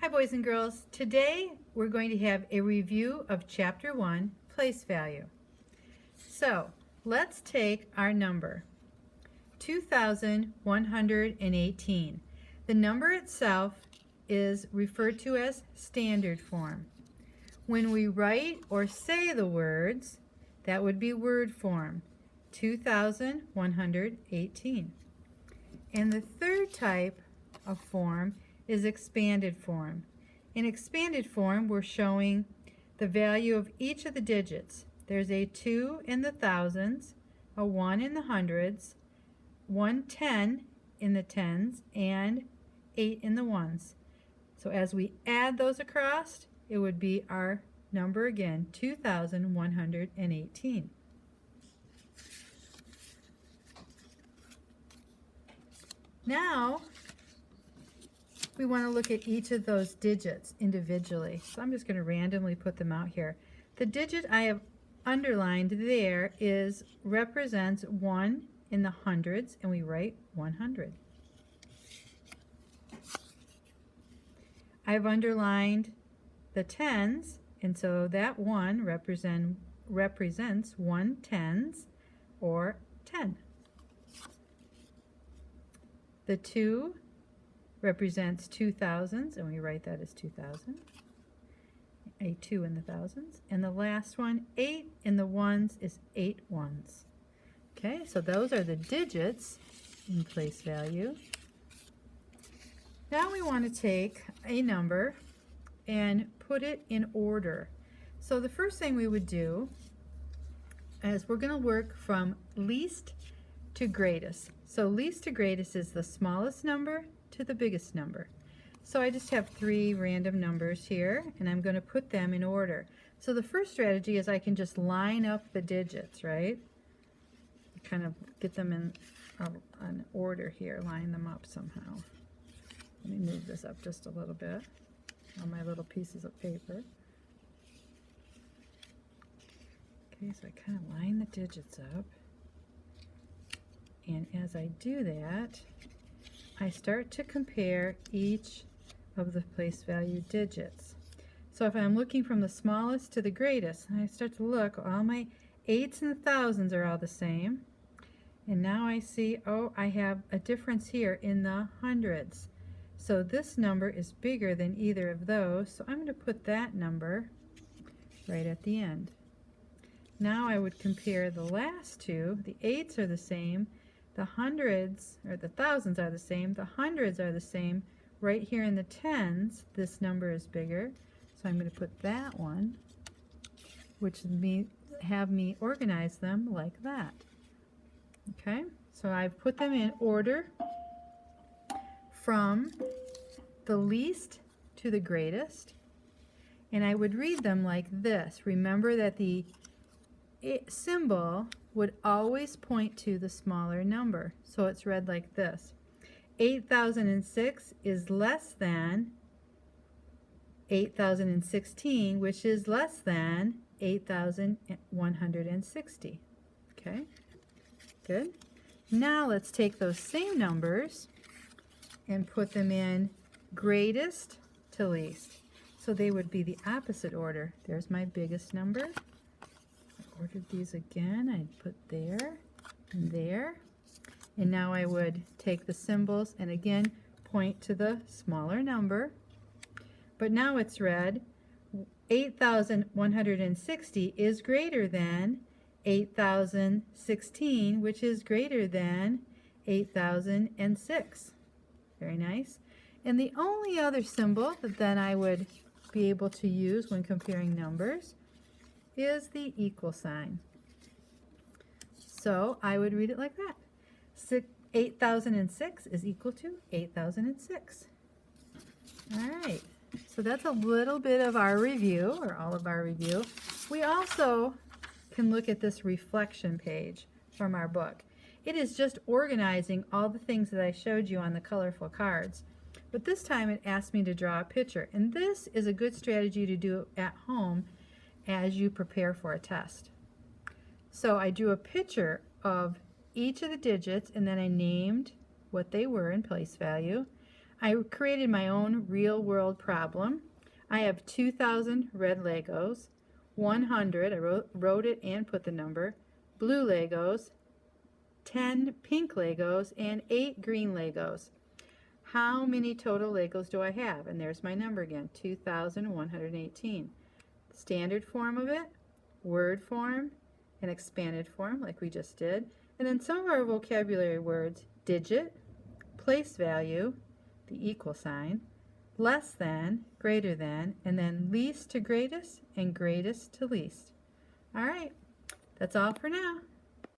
Hi boys and girls. Today we're going to have a review of Chapter 1, Place Value. So let's take our number, 2,118. The number itself is referred to as standard form. When we write or say the words, that would be word form, 2,118. And the third type of form is expanded form. In expanded form, we're showing the value of each of the digits. There's a 2 in the thousands, a 1 in the hundreds, 110 in the tens, and 8 in the ones. So as we add those across, it would be our number again, 2,118. Now, we want to look at each of those digits individually. So I'm just going to randomly put them out here. The digit I have underlined there represents 1 in the hundreds, and we write 100. I've underlined the tens, and so that 1 represents 1 tens, or 10. The 2 represents 2 thousands, and we write that as 2,000. A 2 in the thousands. And the last one, 8 in the ones, is 8 ones. Okay, so those are the digits in place value. Now we want to take a number and put it in order. So the first thing we would do is we're going to work from least to greatest. So least to greatest is the smallest number to the biggest number. So I just have 3 random numbers here, and I'm going to put them in order. So the first strategy is I can just line up the digits, right? Kind of get them in an order here, line them up somehow. Let me move this up just a little bit on my little pieces of paper. Okay, so I kind of line the digits up. And as I do that, I start to compare each of the place value digits. So if I'm looking from the smallest to the greatest, I start to look, all my 8s and the thousands are all the same. And now I see, oh, I have a difference here in the hundreds. So this number is bigger than either of those, so I'm going to put that number right at the end. Now I would compare the last two. The 8s are the same. The hundreds, or the thousands, are the same. The hundreds are the same. Right here in the tens, this number is bigger. So I'm going to put that one, which have me organize them like that. Okay, so I've put them in order from the least to the greatest. And I would read them like this. Remember that the symbol would always point to the smaller number. So it's read like this. 8,006 is less than 8,016, which is less than 8,160. Okay, good. Now let's take those same numbers and put them in greatest to least. So they would be the opposite order. There's my biggest number. Ordered these again. I'd put there and there. And now I would take the symbols and again point to the smaller number. But now it's read 8,160 is greater than 8,016, which is greater than 8,006. Very nice. And the only other symbol that then I would be able to use when comparing numbers is the equal sign. So I would read it like that. 8,006 is equal to 8,006. All right, so that's a little bit of our review, or all of our review. We also can look at this reflection page from our book. It is just organizing all the things that I showed you on the colorful cards. But this time it asked me to draw a picture. And this is a good strategy to do at home as you prepare for a test. So I drew a picture of each of the digits, and then I named what they were in place value. I created my own real world problem. I have 2,000 red Legos, 100, I wrote it and put the number, blue Legos, 10 pink Legos, and 8 green Legos. How many total Legos do I have? And there's my number again, 2,118. Standard form of it, word form, and expanded form like we just did. And then some of our vocabulary words, digit, place value, the equal sign, less than, greater than, and then least to greatest and greatest to least. All right, that's all for now.